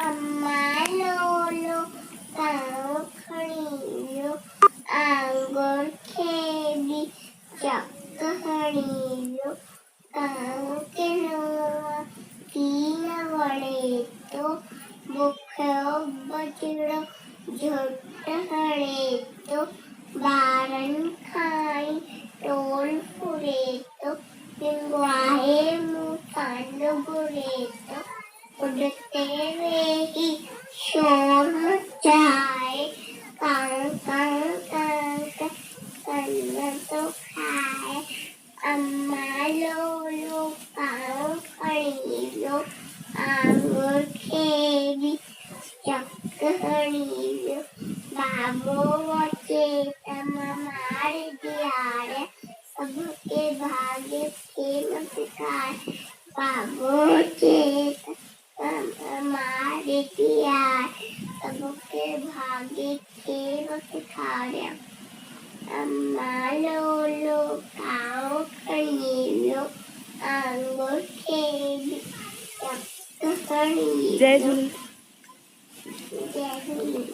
अम्मालोलो कावखणीलो आंगोर खेडी चक्कहणीलो कांकेनोवा कीन वळेतो बुक्यो बचिड़ो झुट्ट हळेतो बारन खाई टोल फुरेतो लिंगवाहे मुकांड बुरेतो उड़ते वेही शोर मचाए कां कां कां कन्न तो खाए अम्मा लोलो काव खड़ीलो आंगुर खेड़ी चक्क हड़ीलो बाबो वचे तमार दियारे सबके भाग्य के मस्कार बाबो चेत हमारे दियार सबके भाग्य के मस्कार अम्मा लोलो काव खड़ीलो आंगुर खेड़ी चक्क हड़ीलो जय झूले। जय झूलेलाल।